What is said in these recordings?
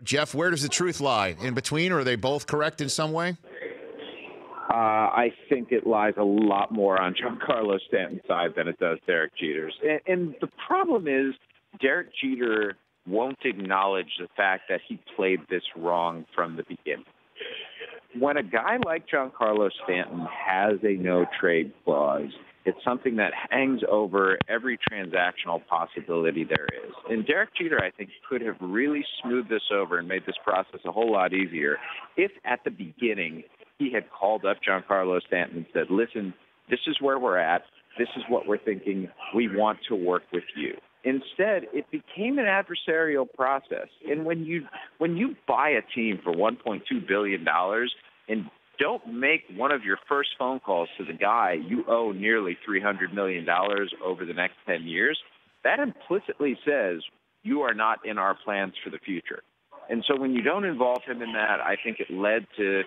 Jeff, where does the truth lie? In between, or are they both correct in some way? I think it lies a lot more on Giancarlo Stanton's side than it does Derek Jeter's. And the problem is Derek Jeter won't acknowledge the fact that he played this wrong from the beginning. When a guy like Giancarlo Stanton has a no-trade clause, it's something that hangs over every transactional possibility there is. And Derek Jeter, I think, could have really smoothed this over and made this process a whole lot easier if at the beginning he had called up Giancarlo Stanton and said, listen, this is where we're at. This is what we're thinking. We want to work with you. Instead, it became an adversarial process. And when you buy a team for $1.2 billion and don't make one of your first phone calls to the guy you owe nearly $300 million over the next 10 years, that implicitly says you are not in our plans for the future. And so when you don't involve him in that, I think it led to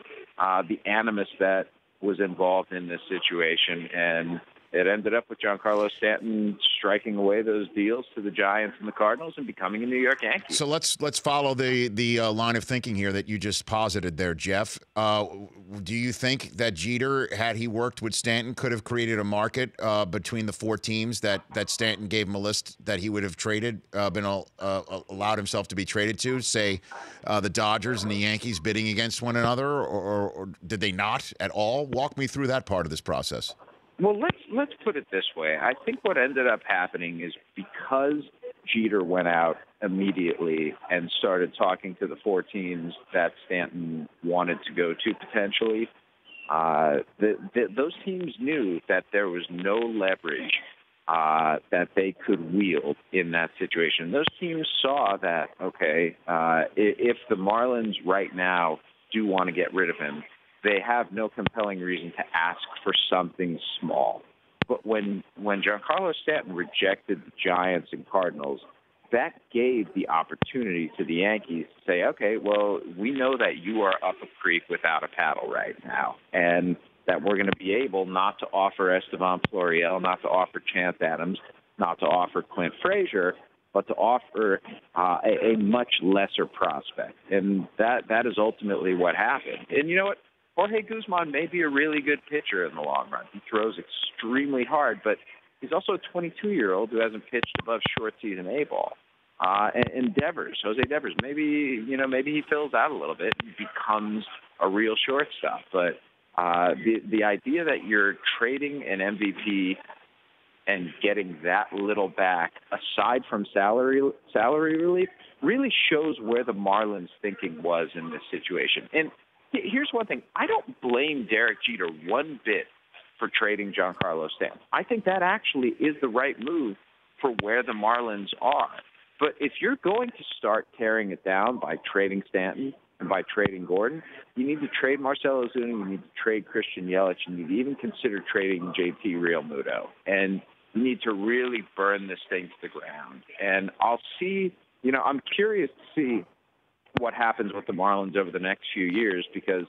the animus that was involved in this situation. And it ended up with Giancarlo Stanton striking away those deals to the Giants and the Cardinals and becoming a New York Yankee. So let's follow the line of thinking here that you just posited there, Jeff. Do you think that Jeter, had he worked with Stanton, could have created a market between the four teams that Stanton gave him a list that he would have traded, allowed himself to be traded to, say the Dodgers and the Yankees bidding against one another, or did they not at all? Walk me through that part of this process. Well, let's put it this way. I think what ended up happening is because Jeter went out immediately and started talking to the four teams that Stanton wanted to go to potentially, those teams knew that there was no leverage that they could wield in that situation. Those teams saw that, okay, if the Marlins right now do want to get rid of him, they have no compelling reason to ask for something small. But when Giancarlo Stanton rejected the Giants and Cardinals, that gave the opportunity to the Yankees to say, okay, well, we know that you are up a creek without a paddle right now, and that we're going to be able not to offer Estevan Florial, not to offer Chance Adams, not to offer Clint Frazier, but to offer a much lesser prospect. And that is ultimately what happened. And you know what? Jorge Guzman may be a really good pitcher in the long run. He throws extremely hard, but he's also a 22-year-old who hasn't pitched above short season A ball. And Jose Devers, maybe he fills out a little bit and becomes a real shortstop. But the idea that you're trading an MVP and getting that little back, aside from salary relief, really shows where the Marlins' thinking was in this situation. And here's one thing. I don't blame Derek Jeter one bit for trading Giancarlo Stanton. I think that actually is the right move for where the Marlins are. But if you're going to start tearing it down by trading Stanton and by trading Gordon, you need to trade Marcell Ozuna, you need to trade Christian Yelich, you need to even consider trading JT Realmuto. And you need to really burn this thing to the ground. And I'm curious to see what happens with the Marlins over the next few years, because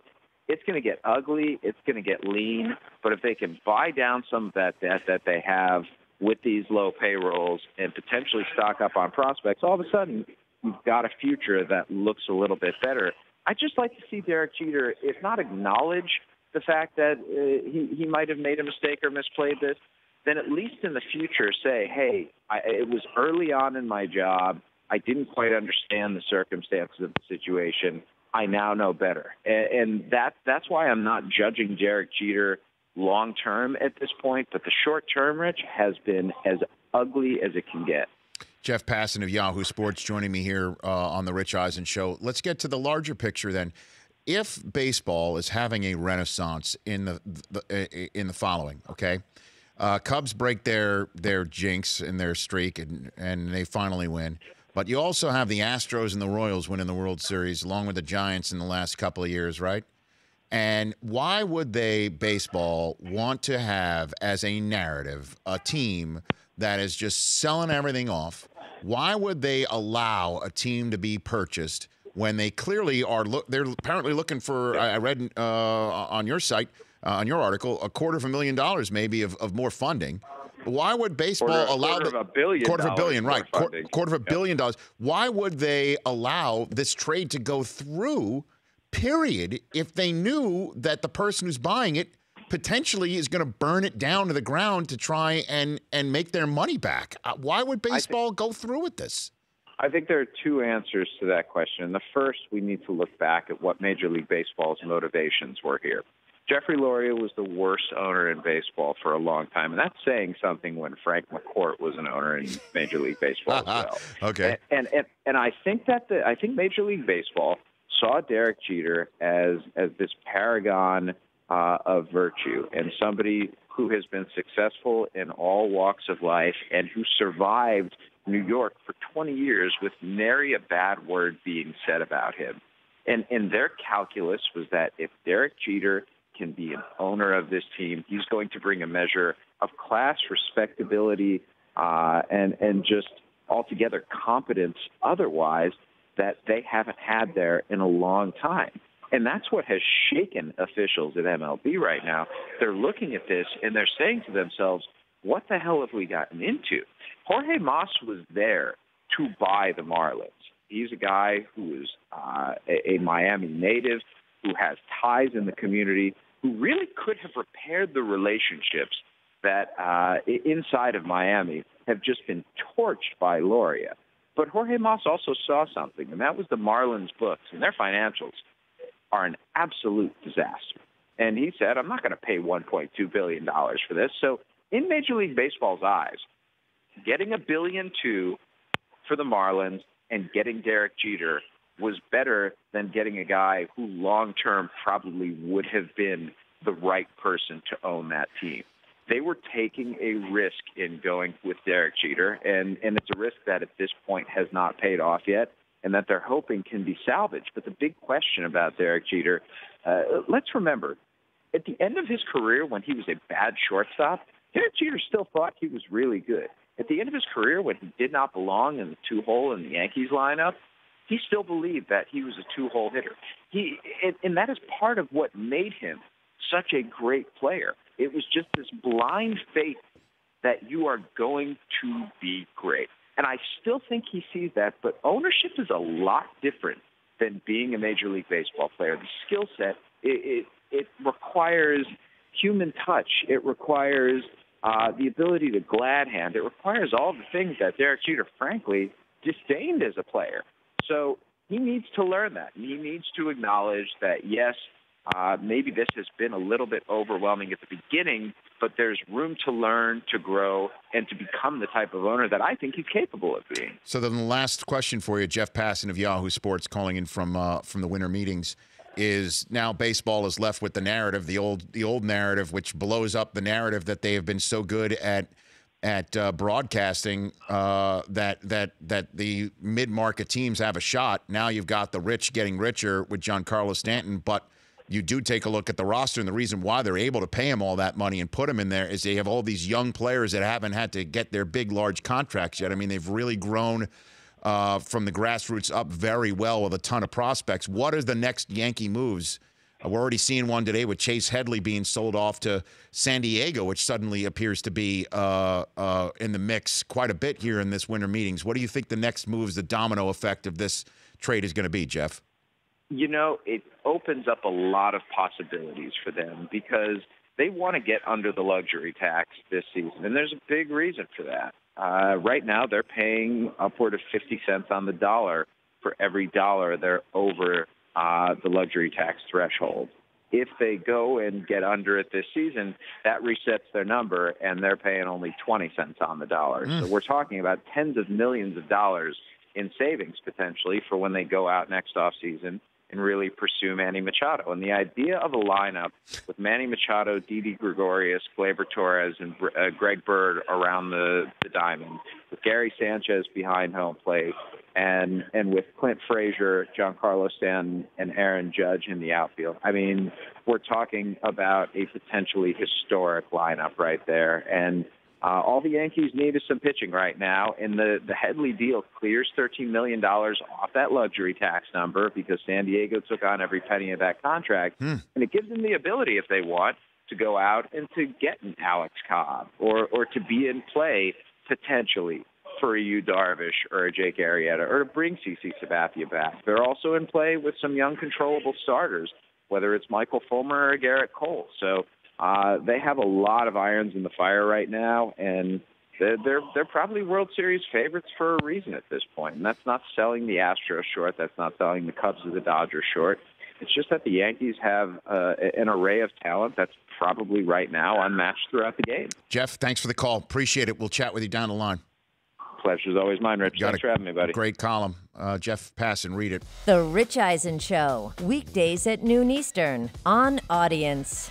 it's going to get ugly, it's going to get lean, but if they can buy down some of that debt that they have with these low payrolls and potentially stock up on prospects, all of a sudden you've got a future that looks a little bit better. I'd just like to see Derek Jeter, if not acknowledge the fact that he might have made a mistake or misplayed this, then at least in the future say, hey, it was early on in my job, I didn't quite understand the circumstances of the situation. I now know better. And that's why I'm not judging Derek Jeter long-term at this point. But the short-term, Rich, has been as ugly as it can get. Jeff Passan of Yahoo Sports joining me here on the Rich Eisen Show. Let's get to the larger picture then. If baseball is having a renaissance in the following, okay? Cubs break their jinx and their streak, and they finally win. But you also have the Astros and the Royals winning the World Series, along with the Giants in the last couple of years, right? And why would baseball, want to have as a narrative a team that is just selling everything off? Why would they allow a team to be purchased when they clearly are they're apparently looking for, I read on your site, on your article, $250,000 maybe of more funding. Why would baseball allow quarter of a billion quarter of a billion, more right? funding. Quarter of a billion dollars. Why would they allow this trade to go through? Period. If they knew that the person who's buying it potentially is going to burn it down to the ground to try and make their money back. Why would baseball go through with this? I think there are two answers to that question. The first, we need to look back at what Major League Baseball's motivations were here. Jeffrey Loria was the worst owner in baseball for a long time, and that's saying something when Frank McCourt was an owner in Major League Baseball as well. Okay. And I think I think Major League Baseball saw Derek Jeter as this paragon of virtue and somebody who has been successful in all walks of life and who survived New York for 20 years with nary a bad word being said about him. And their calculus was that if Derek Jeter can be an owner of this team, he's going to bring a measure of class, respectability, and just altogether competence otherwise that they haven't had there in a long time. And that's what has shaken officials at MLB right now. They're looking at this and they're saying to themselves, what the hell have we gotten into? Jorge Mas was there to buy the Marlins. He's a guy who is a Miami native, who has ties in the community, who really could have repaired the relationships that inside of Miami have just been torched by Loria. But Jorge Mas also saw something, and that was the Marlins books, and their financials are an absolute disaster. And he said, I'm not going to pay $1.2 billion for this. So in Major League Baseball's eyes, getting $1.2 billion for the Marlins and getting Derek Jeter was better than getting a guy who long-term probably would have been the right person to own that team. They were taking a risk in going with Derek Jeter, and it's a risk that at this point has not paid off yet and that they're hoping can be salvaged. But the big question about Derek Jeter, let's remember, at the end of his career when he was a bad shortstop, Derek Jeter still thought he was really good. At the end of his career when he did not belong in the two-hole in the Yankees lineup, he still believed that he was a two-hole hitter. And that is part of what made him such a great player. It was just this blind faith that you are going to be great. And I still think he sees that, but ownership is a lot different than being a Major League Baseball player. The skill set, it requires human touch. It requires the ability to glad hand. It requires all the things that Derek Jeter, frankly, disdained as a player. So he needs to learn that. He needs to acknowledge that, yes, maybe this has been a little bit overwhelming at the beginning, but there's room to learn, to grow, and to become the type of owner that I think he's capable of being. So then the last question for you, Jeff Passan of Yahoo Sports calling in from the winter meetings, is now baseball is left with the narrative, the old narrative, which blows up the narrative that they have been so good at broadcasting that the mid-market teams have a shot. Now you've got the rich getting richer with Giancarlo Stanton, but you do take a look at the roster, and the reason why they're able to pay him all that money and put him in there is they have all these young players that haven't had to get their big, large contracts yet. I mean, they've really grown from the grassroots up very well with a ton of prospects. What are the next Yankee moves? We're already seeing one today with Chase Headley being sold off to San Diego, which suddenly appears to be in the mix quite a bit here in this winter meetings. What do you think the next moves, the domino effect of this trade is going to be, Jeff? You know, it opens up a lot of possibilities for them because they want to get under the luxury tax this season, and there's a big reason for that. Right now, they're paying upward of 50 cents on the dollar for every dollar they're over the luxury tax threshold. If they go and get under it this season, that resets their number, and they're paying only 20 cents on the dollar. So we're talking about tens of millions of dollars in savings potentially for when they go out next offseason and really pursue Manny Machado. And the idea of a lineup with Manny Machado, Didi Gregorius, Gleyber Torres, and Greg Bird around the diamond, with Gary Sanchez behind home plate, and with Clint Frazier, Giancarlo Stanton, and Aaron Judge in the outfield. I mean, we're talking about a potentially historic lineup right there. And all the Yankees need is some pitching right now, and the Headley deal clears $13 million off that luxury tax number because San Diego took on every penny of that contract, and it gives them the ability, if they want, to go out and to get an Alex Cobb or to be in play potentially for a Yu Darvish or a Jake Arrieta or to bring CC Sabathia back. They're also in play with some young controllable starters, whether it's Michael Fulmer or Garrett Cole. So they have a lot of irons in the fire right now, and they're probably World Series favorites for a reason at this point. And that's not selling the Astros short. That's not selling the Cubs or the Dodgers short. It's just that the Yankees have an array of talent that's probably right now unmatched throughout the game. Jeff, thanks for the call. Appreciate it. We'll chat with you down the line. Pleasure's always mine, Rich. Thanks for having me, buddy. Great column. Jeff Passan, read it. The Rich Eisen Show, weekdays at noon Eastern on Audience.